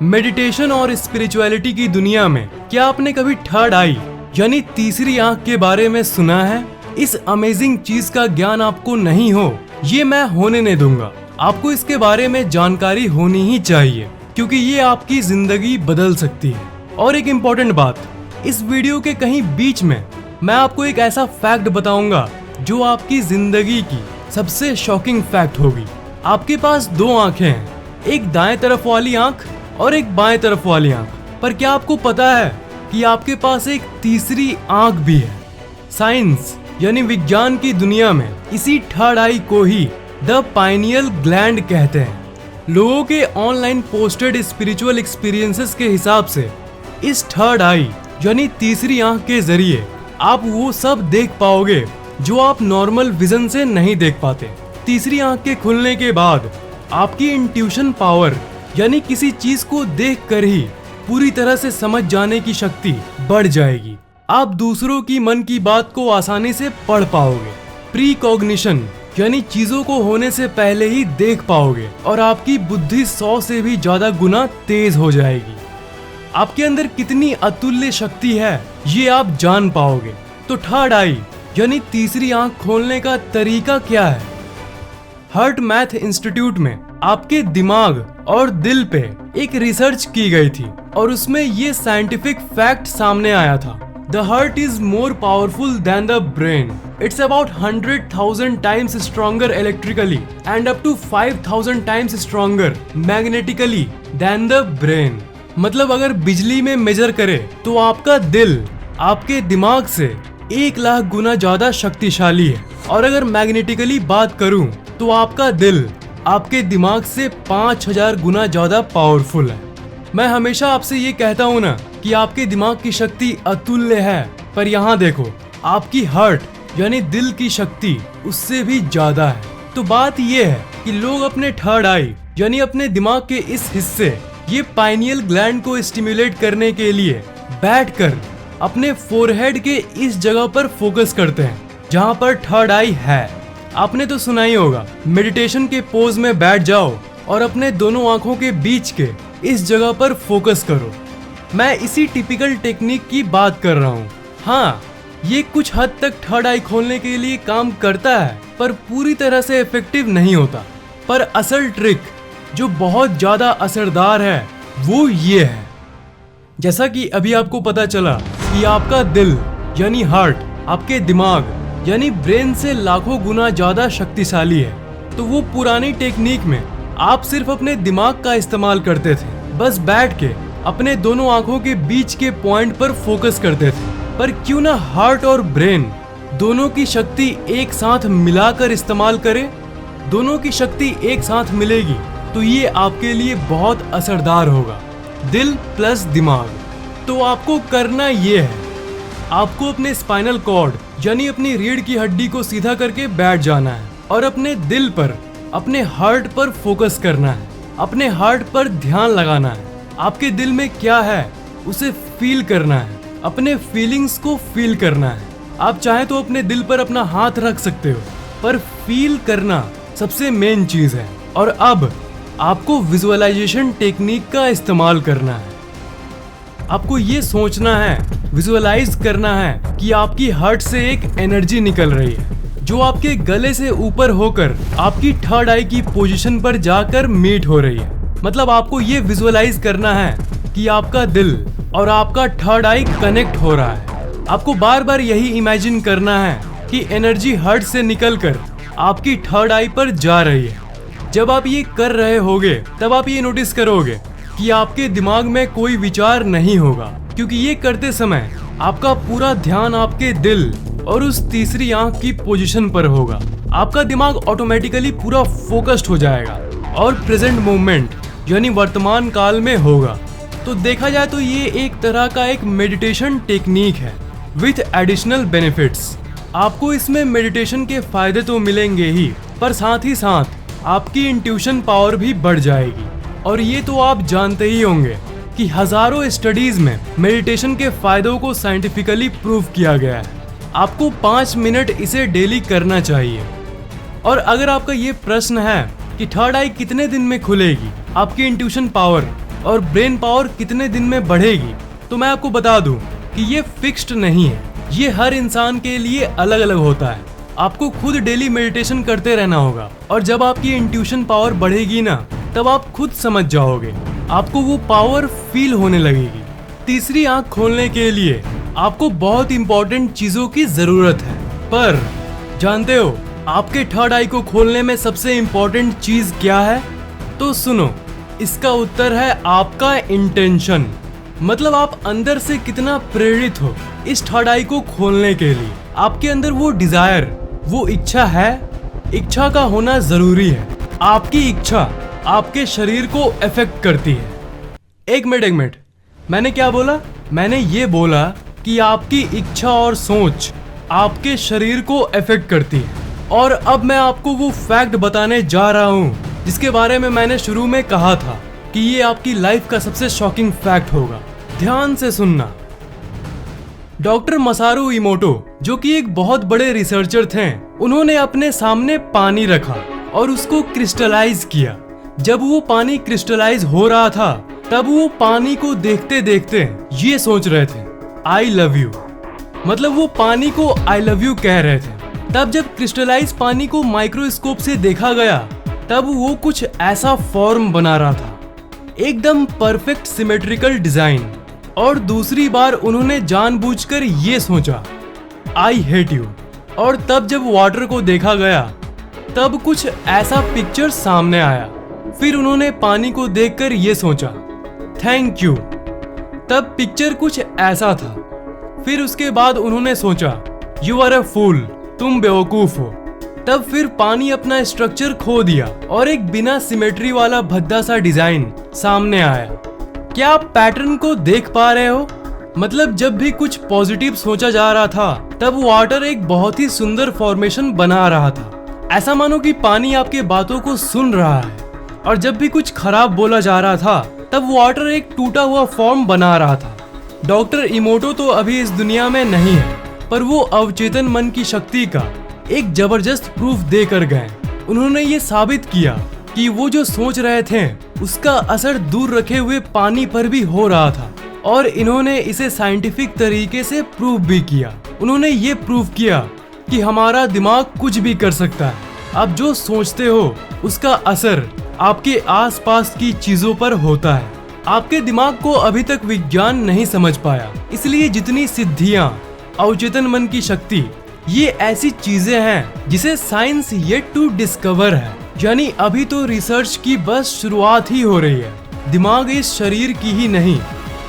Meditation और spirituality की दुनिया में क्या आपने कभी थर्ड आई यानी तीसरी आंख के बारे में सुना है? इस अमेजिंग चीज का ज्ञान आपको नहीं हो, ये मैं होने नहीं दूंगा। आपको इसके बारे में जानकारी होनी ही चाहिए क्योंकि ये आपकी जिंदगी बदल सकती है। और एक इम्पोर्टेंट बात, इस वीडियो के कहीं बीच में मैं आपको एक ऐसा फैक्ट बताऊंगा जो आपकी जिंदगी की सबसे शॉकिंग फैक्ट होगी। आपके पास दो आंखें हैं, एक दाएं तरफ वाली आंख और एक बाएं तरफ वाली आंख। पर क्या आपको पता है कि आपके पास एक तीसरी आंख भी है? साइंस यानी विज्ञान की दुनिया में इसी थर्ड आई को ही द पाइनियल ग्लैंड कहते हैं। लोगों के ऑनलाइन पोस्टेड स्पिरिचुअल एक्सपीरियंसेस के हिसाब से इस थर्ड आई यानी तीसरी आंख के जरिए आप वो सब देख पाओगे जो आप नॉर्मल विजन से नहीं देख पाते। तीसरी आंख के खुलने के बाद आपकी इंट्यूशन पावर यानी किसी चीज को देखकर ही पूरी तरह से समझ जाने की शक्ति बढ़ जाएगी। आप दूसरों की मन की बात को आसानी से पढ़ पाओगे। प्रीकॉग्निशन यानी चीजों को होने से पहले ही देख पाओगे और आपकी बुद्धि 100 से भी ज्यादा गुना तेज हो जाएगी। आपके अंदर कितनी अतुल्य शक्ति है ये आप जान पाओगे। तो थर्ड आई यानी तीसरी आंख खोलने का तरीका क्या है? हार्ट मैथ इंस्टीट्यूट में आपके दिमाग और दिल पे एक रिसर्च की गई थी और उसमें ये साइंटिफिक फैक्ट सामने आया था। The heart is more powerful than the brain. It's about 100,000 times stronger electrically and up to 5,000 times stronger magnetically than the brain. मतलब अगर बिजली में मेजर करे तो आपका दिल आपके दिमाग से 1,00,000 गुना ज्यादा शक्तिशाली है, और अगर मैग्नेटिकली बात करूं तो आपका दिल आपके दिमाग से 5,000 गुना ज्यादा पावरफुल है। मैं हमेशा आपसे ये कहता हूँ ना कि आपके दिमाग की शक्ति अतुल्य है, पर यहाँ देखो आपकी हार्ट यानी दिल की शक्ति उससे भी ज्यादा है। तो बात ये है कि लोग अपने थर्ड आई यानी अपने दिमाग के इस हिस्से ये पाइनियल ग्लैंड को स्टिमुलेट करने के लिए बैठकर अपने फोरहेड के इस जगह पर फोकस करते हैं जहाँ पर थर्ड आई है। आपने तो सुना ही होगा, मेडिटेशन के पोज में बैठ जाओ और अपने दोनों आंखों के बीच के इस जगह पर फोकस करो। मैं इसी टिपिकल टेक्निक की बात कर रहा हूँ। हाँ, ये कुछ हद तक थर्ड आई खोलने के लिए काम करता है पर पूरी तरह से इफेक्टिव नहीं होता। पर असल ट्रिक जो बहुत ज्यादा असरदार है वो ये है। जैसा कि अभी आपको पता चला कि आपका दिल यानी हार्ट आपके दिमाग यानी ब्रेन से लाखों गुना ज्यादा शक्तिशाली है, तो वो पुरानी टेक्निक में आप सिर्फ अपने दिमाग का इस्तेमाल करते थे, बस बैठ के अपने दोनों आंखों के बीच के पॉइंट पर फोकस करते थे। पर क्यों ना हार्ट और ब्रेन दोनों की शक्ति एक साथ मिलाकर इस्तेमाल करें? दोनों की शक्ति एक साथ मिलेगी तो ये आपके लिए बहुत असरदार होगा। दिल प्लस दिमाग। तो आपको करना ये है, आपको अपने स्पाइनल कॉर्ड यानी अपनी रीढ़ की हड्डी को सीधा करके बैठ जाना है और अपने दिल पर अपने हार्ट पर फोकस करना है। अपने हार्ट पर ध्यान लगाना है। आपके दिल में क्या है उसे फील करना है, अपने फीलिंग्स को फील करना है। आप चाहे तो अपने दिल पर अपना हाथ रख सकते हो, पर फील करना सबसे मेन चीज है। और अब आपको विजुअलाइजेशन टेक्निक का इस्तेमाल करना है। आपको ये सोचना है, विजुअलाइज करना है कि आपकी हार्ट से एक एनर्जी निकल रही है जो आपके गले से ऊपर होकर आपकी थर्ड आई की पोजीशन पर जाकर मीट हो रही है। मतलब आपको ये विजुअलाइज करना है कि आपका दिल और आपका थर्ड आई कनेक्ट हो रहा है। आपको बार बार यही इमेजिन करना है कि एनर्जी हार्ट से निकलकर आपकी थर्ड आई पर जा रही है। जब आप ये कर रहे होगे तब आप ये नोटिस करोगे कि आपके दिमाग में कोई विचार नहीं होगा, क्योंकि ये करते समय आपका पूरा ध्यान आपके दिल और उस तीसरी आंख की पोजीशन पर होगा। आपका दिमाग ऑटोमेटिकली पूरा फोकस्ड हो जाएगा और प्रेजेंट मोमेंट यानी वर्तमान काल में होगा। तो देखा जाए तो ये एक तरह का एक मेडिटेशन टेक्निक है विथ एडिशनल बेनिफिट्स। आपको इसमें मेडिटेशन के फायदे तो मिलेंगे ही, पर साथ ही साथ आपकी इंट्यूशन पावर भी बढ़ जाएगी। और ये तो आप जानते ही होंगे कि हजारों स्टडीज में मेडिटेशन के फायदों को साइंटिफिकली प्रूव किया गया है। आपको 5 मिनट इसे डेली करना चाहिए। और अगर आपका ये प्रश्न है कि थर्ड आई कितने दिन में खुलेगी, आपकी इंट्यूशन पावर और ब्रेन पावर कितने दिन में बढ़ेगी, तो मैं आपको बता दूं कि ये फिक्स्ड नहीं है। ये हर इंसान के लिए अलग अलग होता है। आपको खुद डेली मेडिटेशन करते रहना होगा और जब आपकी इंट्यूशन पावर बढ़ेगी ना, तब आप खुद समझ जाओगे, आपको वो पावर फील होने लगेगी। तीसरी आंख खोलने के लिए आपको बहुत इंपॉर्टेंट चीजों की जरूरत है, पर जानते हो आपके थर्ड आई को खोलने में सबसे इंपॉर्टेंट चीज क्या है? तो सुनो, इसका उत्तर है आपका इंटेंशन। मतलब आप अंदर से कितना प्रेरित हो इस थर्ड आई को खोलने के लिए। आपके अंदर वो डिजायर, वो इच्छा है। इच्छा का होना जरूरी है। आपकी इच्छा आपके शरीर को अफेक्ट करती है। एक मिनट, मैंने क्या बोला? मैंने ये बोला कि आपकी इच्छा और सोच आपके शरीर को अफेक्ट करती है। और अब मैं आपको वो फैक्ट बताने जा रहा हूँ जिसके बारे में मैंने शुरू में कहा था कि ये आपकी लाइफ का सबसे शॉकिंग फैक्ट होगा। ध्यान से सुनना। डॉक्टर मसारू इमोटो, जो कि एक बहुत बड़े रिसर्चर थे, उन्होंने अपने सामने पानी रखा और उसको क्रिस्टलाइज किया। जब वो पानी क्रिस्टलाइज हो रहा था, तब वो पानी को देखते देखते ये सोच रहे थे, आई लव यू। मतलब वो पानी को आई लव यू कह रहे थे। तब जब क्रिस्टलाइज पानी को माइक्रोस्कोप से देखा गया, तब वो कुछ ऐसा फॉर्म बना रहा था, एकदम परफेक्ट सिमेट्रिकल डिजाइन। और दूसरी बार उन्होंने जानबूझकर ये सोचा, आई हेट यू। और तब जब वाटर को देखा गया, तब कुछ ऐसा पिक्चर सामने आया। फिर उन्होंने पानी को देखकर ये सोचा, थैंक यू। तब पिक्चर कुछ ऐसा था। फिर उसके बाद उन्होंने सोचा, यू आर अ फूल, तुम बेवकूफ हो। तब फिर पानी अपना स्ट्रक्चर खो दिया और एक बिना सिमेट्री वाला भद्दा सा डिजाइन सामने आया। क्या आप पैटर्न को देख पा रहे हो? मतलब जब भी कुछ पॉजिटिव सोचा जा रहा था, तब वाटर एक बहुत ही सुंदर फॉर्मेशन बना रहा था। ऐसा मानो कि पानी आपके बातों को सुन रहा है। और जब भी कुछ खराब बोला जा रहा था, तब वाटर एक टूटा हुआ फॉर्म बना रहा था। डॉक्टर इमोटो तो अभी इस दुनिया में नहीं है, पर वो अवचेतन मन की शक्ति का एक जबरदस्त प्रूफ देकर गए। उन्होंने ये साबित किया कि वो जो सोच रहे थे, उसका असर दूर रखे हुए पानी पर भी हो रहा था। और इन्होंने इसे साइंटिफिक तरीके से प्रूफ भी किया। उन्होंने ये प्रूफ किया कि हमारा दिमाग कुछ भी कर सकता है। आप जो सोचते हो, उसका असर आपके आसपास की चीजों पर होता है। आपके दिमाग को अभी तक विज्ञान नहीं समझ पाया, इसलिए जितनी सिद्धियां, अवचेतन मन की शक्ति, ये ऐसी चीजें हैं जिसे साइंस येट टू डिस्कवर है। यानी अभी तो रिसर्च की बस शुरुआत ही हो रही है। दिमाग इस शरीर की ही नहीं,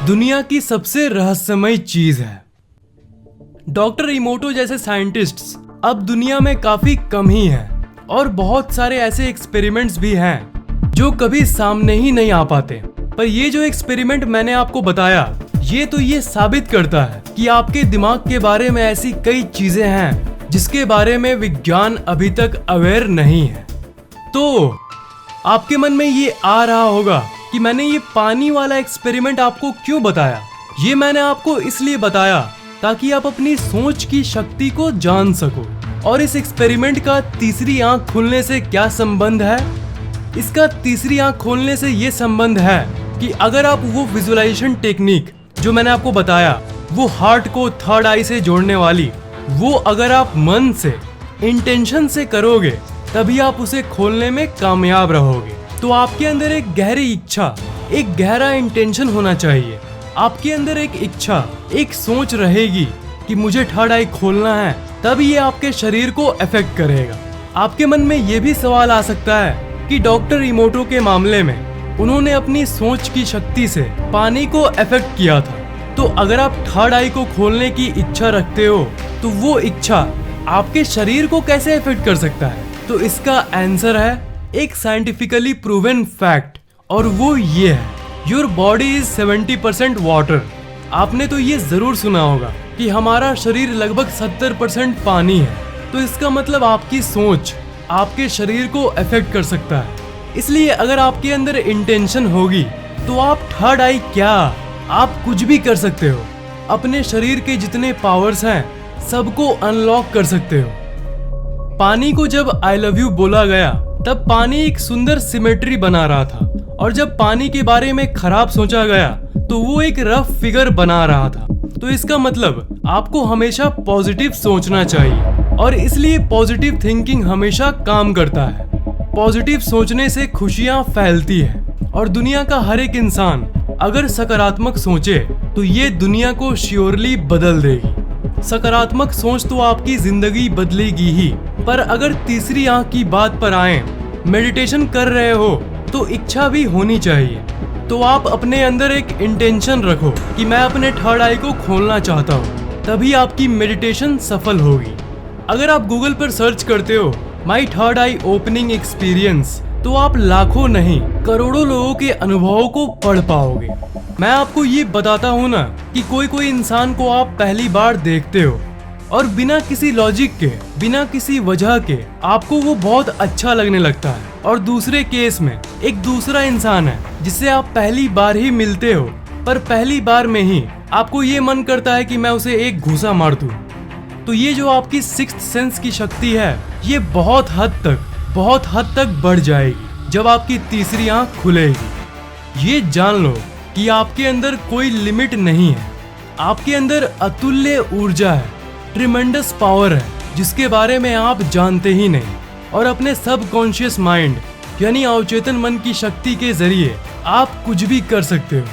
दुनिया की सबसे रहस्यमय चीज है। डॉक्टर इमोटो जैसे साइंटिस्ट्स अब दुनिया में काफी कम ही हैं और बहुत सारे ऐसे एक्सपेरिमेंट्स भी हैं जो कभी सामने ही नहीं आ पाते। पर ये जो एक्सपेरिमेंट मैंने आपको बताया, ये साबित करता है कि आपके दिमाग के बारे में ऐसी कई चीजें हैं जिसके बारे में विज्ञान अभी तक अवेयर नहीं है। तो आपके मन में ये आ रहा होगा कि मैंने ये पानी वाला एक्सपेरिमेंट आपको क्यों बताया। ये मैंने आपको इसलिए बताया ताकि आप अपनी सोच की शक्ति को जान सको। और इस एक्सपेरिमेंट का तीसरी आंख खुलने से क्या संबंध है? इसका तीसरी आंख खोलने से ये संबंध है कि अगर आप वो विजुअलाइजेशन टेक्निक जो मैंने आपको बताया, वो हार्ट को थर्ड आई से जोड़ने वाली, वो अगर आप मन से, इंटेंशन से करोगे, तभी आप उसे खोलने में कामयाब रहोगे। तो आपके अंदर एक गहरी इच्छा, एक गहरा इंटेंशन होना चाहिए। आपके अंदर एक इच्छा, एक सोच रहेगी कि मुझे थर्ड आई खोलना है, तब ये आपके शरीर को अफेक्ट करेगा। आपके मन में ये भी सवाल आ सकता है कि डॉक्टर इमोटो के मामले में उन्होंने अपनी सोच की शक्ति से पानी को अफेक्ट किया था। तो अगर आप थर्ड आई को खोलने की इच्छा रखते हो, तो वो इच्छा आपके शरीर को कैसे अफेक्ट कर सकता है? तो इसका आंसर है एक साइंटिफिकली प्रूवन फैक्ट, और वो ये है, योर बॉडी इज 70% वाटर। आपने तो ये जरूर सुना होगा कि हमारा शरीर लगभग 70% पानी है। तो इसका मतलब आपकी सोच आपके शरीर को अफेक्ट कर सकता है। इसलिए अगर आपके अंदर इंटेंशन होगी, तो आप थर्ड आई क्या, आप कुछ भी कर सकते हो। अपने शरीर के जितने पावर्स हैं, सबको अनलॉक कर सकते हो। पानी को जब आई लव यू बोला गया, तब पानी एक सुंदर सिमेट्री बना रहा था और जब पानी के बारे में खराब सोचा गया तो वो एक रफ फिगर बना रहा था। तो इसका मतलब आपको हमेशा पॉजिटिव सोचना चाहिए और इसलिए पॉजिटिव थिंकिंग हमेशा काम करता है। पॉजिटिव सोचने से खुशियां फैलती है और दुनिया का हर एक इंसान अगर सकारात्मक सोचे तो ये दुनिया को श्योरली बदल देगी। सकारात्मक सोच तो आपकी जिंदगी बदलेगी ही। पर अगर तीसरी आंख की बात पर आए, मेडिटेशन कर रहे हो तो इच्छा भी होनी चाहिए। तो आप अपने अंदर एक इंटेंशन रखो कि मैं अपने थर्ड आई को खोलना चाहता हूँ, तभी आपकी मेडिटेशन सफल होगी। अगर आप गूगल पर सर्च करते हो my third I opening experience तो आप लाखों नहीं करोड़ों लोगों के अनुभवों को पढ़ पाओगे। मैं आपको ये बताता हूँ ना कि कोई इंसान को आप पहली बार देखते हो और बिना किसी लॉजिक के, बिना किसी वजह के आपको वो बहुत अच्छा लगने लगता है, और दूसरे केस में एक दूसरा इंसान है जिससे आप पहली बार ही मिलते हो, पर पहली बार में ही आपको ये मन करता है कि मैं उसे एक घूंसा मार दूं। तो ये जो आपकी सिक्स्थ सेंस की शक्ति है ये बहुत हद तक बढ़ जाएगी जब आपकी तीसरी आंख खुलेगी। ये जान लो कि आपके अंदर कोई लिमिट नहीं है। आपके अंदर अतुल्य ऊर्जा है, ट्रिमेंडस पावर है जिसके बारे में आप जानते ही नहीं, और अपने सबकॉन्शियस माइंड यानी अवचेतन मन की शक्ति के जरिए आप कुछ भी कर सकते हो।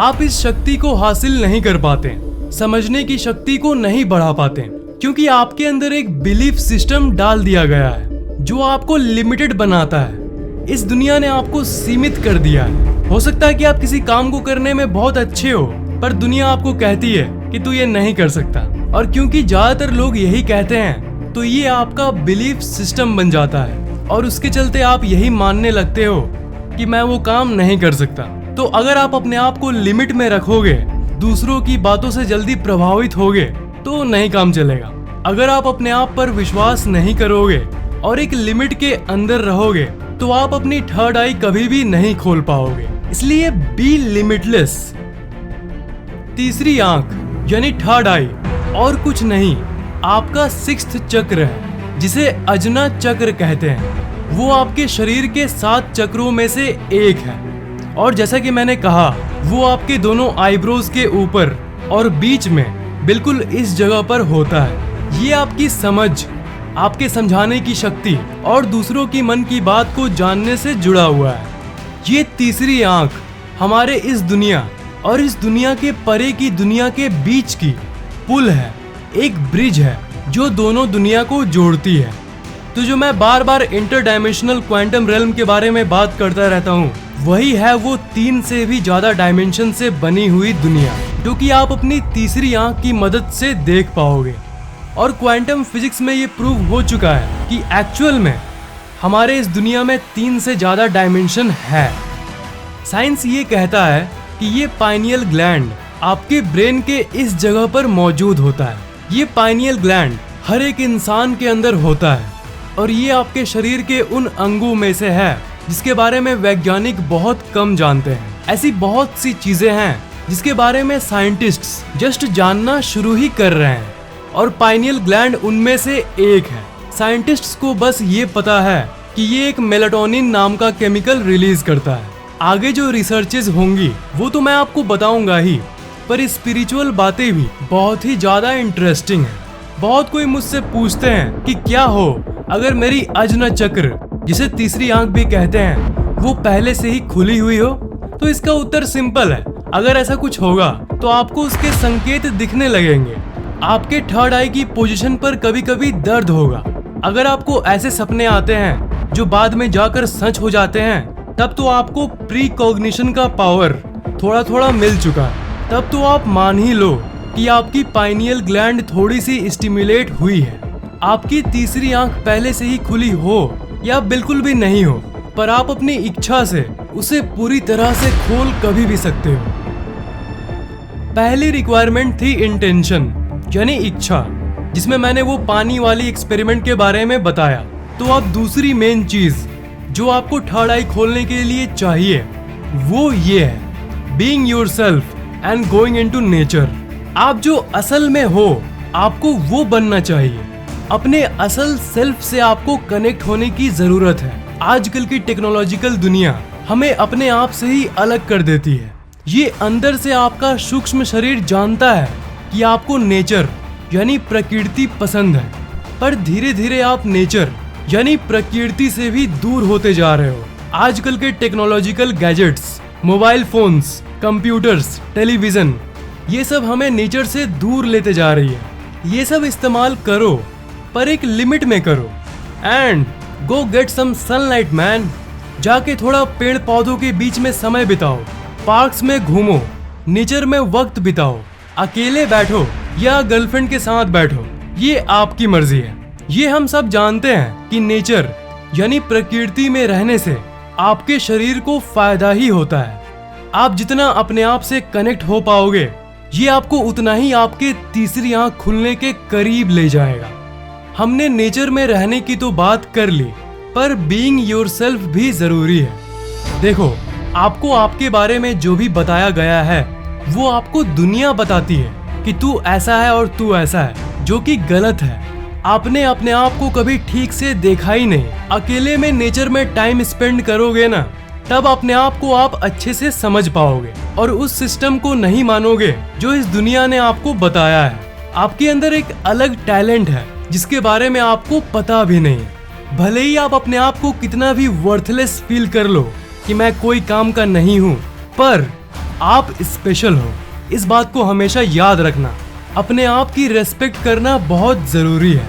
आप इस शक्ति को हासिल नहीं कर पाते, समझने की शक्ति को नहीं बढ़ा पाते, क्योंकि आपके अंदर एक बिलीफ सिस्टम डाल दिया गया है जो आपको लिमिटेड बनाता है। इस दुनिया ने आपको सीमित कर दिया है। हो सकता है कि आप किसी काम को करने में बहुत अच्छे हो, पर दुनिया आपको कहती है कि तू ये नहीं कर सकता, और क्योंकि ज्यादातर लोग यही कहते हैं तो ये आपका बिलीफ सिस्टम बन जाता है और उसके चलते आप यही मानने लगते हो कि मैं वो काम नहीं कर सकता। तो अगर आप अपने आप को लिमिट में रखोगे, दूसरों की बातों से जल्दी प्रभावित होगे तो नहीं काम चलेगा। अगर आप अपने आप पर विश्वास नहीं करोगे और एक लिमिट के अंदर रहोगे तो आप अपनी थर्ड आई कभी भी नहीं खोल पाओगे। इसलिए बी लिमिटलेस। तीसरी आंख यानी थर्ड आई और कुछ नहीं, आपका सिक्स्थ चक्र है जिसे अजना चक्र कहते हैं। वो आपके शरीर के 7 चक्रों में से एक है, और जैसा कि मैंने कहा वो आपके दोनों आईब्रोज के ऊपर और बीच में बिल्कुल इस जगह पर होता है। ये आपकी समझ, आपके समझाने की शक्ति और दूसरों की मन की बात को जानने से जुड़ा हुआ है। ये तीसरी आंख हमारे इस दुनिया और इस दुनिया के परे की दुनिया के बीच की पुल है, एक ब्रिज है जो दोनों दुनिया को जोड़ती है। तो जो मैं बार बार इंटरडायमेंशनल क्वांटम रेल्म के बारे में बात करता रहता हूँ, वही है वो 3 से भी ज्यादा डायमेंशन से बनी हुई दुनिया, जो कि आप अपनी तीसरी आंख की मदद से देख पाओगे। और क्वांटम फिजिक्स में ये प्रूव हो चुका है कि एक्चुअल में हमारे इस दुनिया में 3 से ज्यादा डायमेंशन है। साइंस ये कहता है कि ये पाइनियल ग्लैंड आपके ब्रेन के इस जगह पर मौजूद होता है। ये पाइनियल ग्लैंड हर एक इंसान के अंदर होता है, और ये आपके शरीर के उन अंगों में से है जिसके बारे में वैज्ञानिक बहुत कम जानते हैं। ऐसी बहुत सी चीजें हैं जिसके बारे में साइंटिस्ट्स जस्ट जानना शुरू ही कर रहे हैं, और पाइनियल ग्लैंड उनमें से एक है। साइंटिस्ट्स को बस ये पता है कि ये एक मेलाटोनिन नाम का केमिकल रिलीज करता है। आगे जो रिसर्चेस होंगी वो तो मैं आपको बताऊंगा ही, पर स्पिरिचुअल बातें भी बहुत ही ज्यादा इंटरेस्टिंग है। बहुत कोई मुझसे पूछते हैं कि क्या हो अगर मेरी अजना चक्र, जिसे तीसरी आंख भी कहते हैं, वो पहले से ही खुली हुई हो। तो इसका उत्तर सिंपल है, अगर ऐसा कुछ होगा तो आपको उसके संकेत दिखने लगेंगे। आपके थर्ड आई की पोजीशन पर कभी कभी दर्द होगा। अगर आपको ऐसे सपने आते हैं जो बाद में जाकर सच हो जाते हैं, तब तो आपको प्री कॉग्निशन का पावर थोड़ा थोड़ा मिल चुका है। तब तो आप मान ही लो कि आपकी पाइनियल ग्लैंड थोड़ी सी स्टिमुलेट हुई है। आपकी तीसरी आंख पहले से ही खुली हो या बिल्कुल भी नहीं हो, पर आप अपनी इच्छा से उसे पूरी तरह से खोल कभी भी सकते हो। पहली रिक्वायरमेंट थी इंटेंशन यानी इच्छा, जिसमें मैंने वो पानी वाली एक्सपेरिमेंट के बारे में बताया। तो अब दूसरी मेन चीज जो आपको थर्ड आई खोलने के लिए चाहिए वो ये है, being yourself and going into nature. आप जो असल में हो आपको वो बनना चाहिए। अपने असल सेल्फ से आपको कनेक्ट होने की जरूरत है। आजकल की टेक्नोलॉजिकल दुनिया हमें अपने आप से ही अलग कर देती है। ये अंदर से आपका सूक्ष्म शरीर जानता है कि आपको नेचर यानी प्रकृति पसंद है, पर धीरे धीरे आप नेचर यानी प्रकृति से भी दूर होते जा रहे हो। आजकल के technological gadgets, mobile phones, computers, television, ये सब हमें नेचर से दूर लेते जा रही है। ये सब इस्तेमाल करो पर एक लिमिट में करो। And go get some sunlight man. जाके थोड़ा पेड़ पौधों के बीच में समय बिताओ, पार्क्स में घूमो, नेचर में वक्त बिताओ, अकेले बैठो या गर्लफ्रेंड के साथ बैठो, ये आपकी मर्जी है। ये हम सब जानते हैं कि नेचर यानी प्रकृति में रहने से आपके शरीर को फायदा ही होता है। आप जितना अपने आप से कनेक्ट हो पाओगे, ये आपको उतना ही आपके तीसरी आंख खुलने के करीब ले जाएगा। हमने नेचर में रहने की तो बात कर ली, पर बीइंग योरसेल्फ भी जरूरी है। देखो, आपको आपके बारे में जो भी बताया गया है वो आपको दुनिया बताती है कि तू ऐसा है और तू ऐसा है, जो कि गलत है। आपने अपने आप को कभी ठीक से देखा ही नहीं। अकेले में नेचर में टाइम स्पेंड करोगे ना, तब अपने आप को आप अच्छे से समझ पाओगे और उस सिस्टम को नहीं मानोगे जो इस दुनिया ने आपको बताया है। आपके अंदर एक अलग टैलेंट है जिसके बारे में आपको पता भी नहीं। भले ही आप अपने आप को कितना भी वर्थलेस फील कर लो कि मैं कोई काम का नहीं हूँ, पर आप स्पेशल हो। इस बात को हमेशा याद रखना। अपने आप की रेस्पेक्ट करना बहुत जरूरी है।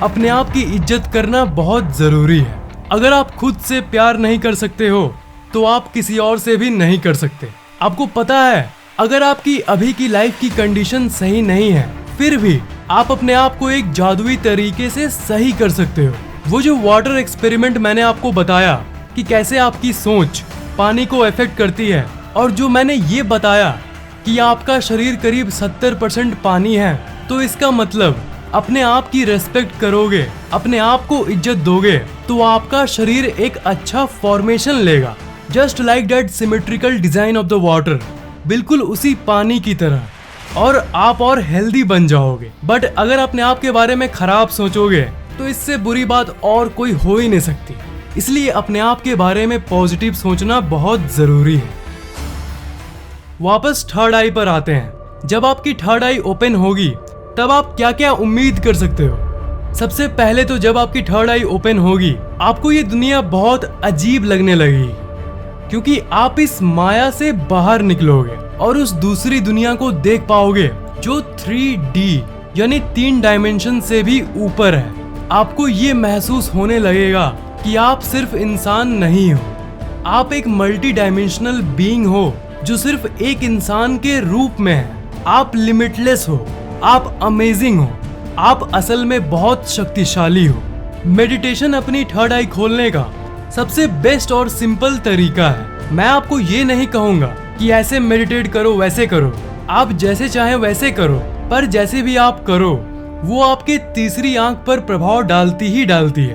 अपने आप की इज्जत करना बहुत जरूरी है। अगर आप खुद से प्यार नहीं कर सकते हो तो आप किसी और से भी नहीं कर सकते। आपको पता है, अगर आपकी अभी की लाइफ की कंडीशन सही नहीं है, फिर भी आप अपने आप को एक जादुई तरीके से सही कर सकते हो। वो जो वाटर एक्सपेरिमेंट मैंने आपको बताया कि कैसे आपकी सोच पानी को अफेक्ट करती है, और जो मैंने ये बताया कि आपका शरीर करीब 70% पानी है, तो इसका मतलब अपने आप की रेस्पेक्ट करोगे, अपने आप को इज्जत दोगे, तो आपका शरीर एक अच्छा फॉर्मेशन लेगा। Just like that symmetrical design of the water, बिल्कुल उसी पानी की तरह, और आप और हेल्दी बन जाओगे। बट अगर अपने आप के बारे में खराब सोचोगे तो इससे बुरी बात और कोई हो ही नहीं सकती। इसलिए अपने आप के बारे में पॉजिटिव सोचना बहुत जरूरी है। वापस थर्ड आई पर आते हैं। जब आपकी थर्ड आई ओपन होगी तब आप क्या क्या उम्मीद कर सकते हो। सबसे पहले तो जब आपकी थर्ड आई ओपन होगी, आपको ये दुनिया बहुत अजीब लगने लगेगी, क्योंकि आप इस माया से बाहर निकलोगे और उस दूसरी दुनिया को देख पाओगे जो 3D यानी 3 डायमेंशन से भी ऊपर है। आपको ये महसूस होने लगेगा कि आप सिर्फ इंसान नहीं हो, आप एक मल्टी डायमेंशनल बीइंग हो जो सिर्फ एक इंसान के रूप में है। आप लिमिटलेस हो, आप अमेजिंग हो, आप असल में बहुत शक्तिशाली हो। मेडिटेशन अपनी थर्ड आई खोलने का सबसे बेस्ट और सिंपल तरीका है। मैं आपको ये नहीं कहूँगा कि ऐसे मेडिटेट करो, वैसे करो, आप जैसे चाहे वैसे करो, पर जैसे भी आप करो वो आपके तीसरी आंख पर प्रभाव डालती ही डालती है।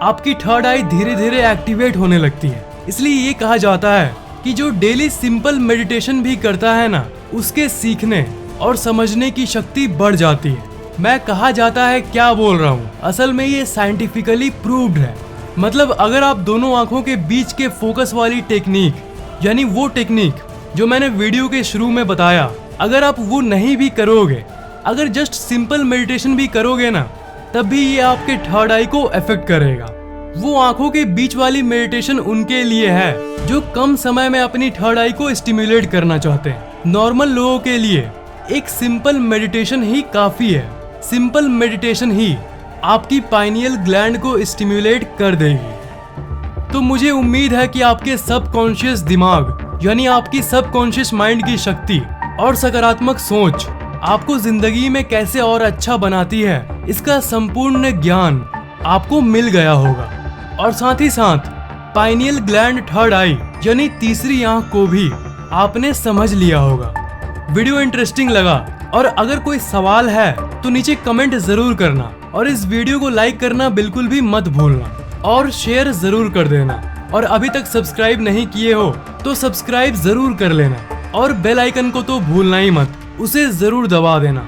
आपकी थर्ड आई धीरे धीरे एक्टिवेट होने लगती है। इसलिए ये कहा जाता है कि जो डेली सिंपल मेडिटेशन भी करता है ना, उसके सीखने और समझने की शक्ति बढ़ जाती है। मैं कहा जाता है क्या बोल रहा हूँ, असल में ये साइंटिफिकली प्रूव्ड है। मतलब अगर आप दोनों आंखों के बीच के फोकस वाली टेक्निक, यानी वो टेक्निक जो मैंने वीडियो के शुरू में बताया, अगर आप वो नहीं भी करोगे, अगर जस्ट सिंपल मेडिटेशन भी करोगे ना, तब भी ये आपके थर्ड आई को अफेक्ट करेगा। वो आंखों के बीच वाली मेडिटेशन उनके लिए है जो कम समय में अपनी थर्ड आई को स्टिम्युलेट करना चाहते हैं। नॉर्मल लोगों के लिए एक सिंपल मेडिटेशन ही काफी है। सिंपल मेडिटेशन ही आपकी पाइनियल ग्लैंड को स्टिम्युलेट कर देगी। तो मुझे उम्मीद है कि आपके सबकॉन्शियस दिमाग यानी आपकी सबकॉन्शियस माइंड की शक्ति और सकारात्मक सोच आपको जिंदगी में कैसे और अच्छा बनाती है, इसका संपूर्ण ज्ञान आपको मिल गया होगा। और साथ ही साथ पाइनियल ग्लैंड थर्ड आई यानी तीसरी आंख को भी आपने समझ लिया होगा। वीडियो इंटरेस्टिंग लगा और अगर कोई सवाल है तो नीचे कमेंट जरूर करना, और इस वीडियो को लाइक करना बिल्कुल भी मत भूलना, और शेयर जरूर कर देना। और अभी तक सब्सक्राइब नहीं किए हो तो सब्सक्राइब जरूर कर लेना, और बेल आइकन को तो भूलना ही मत, उसे जरूर दबा देना।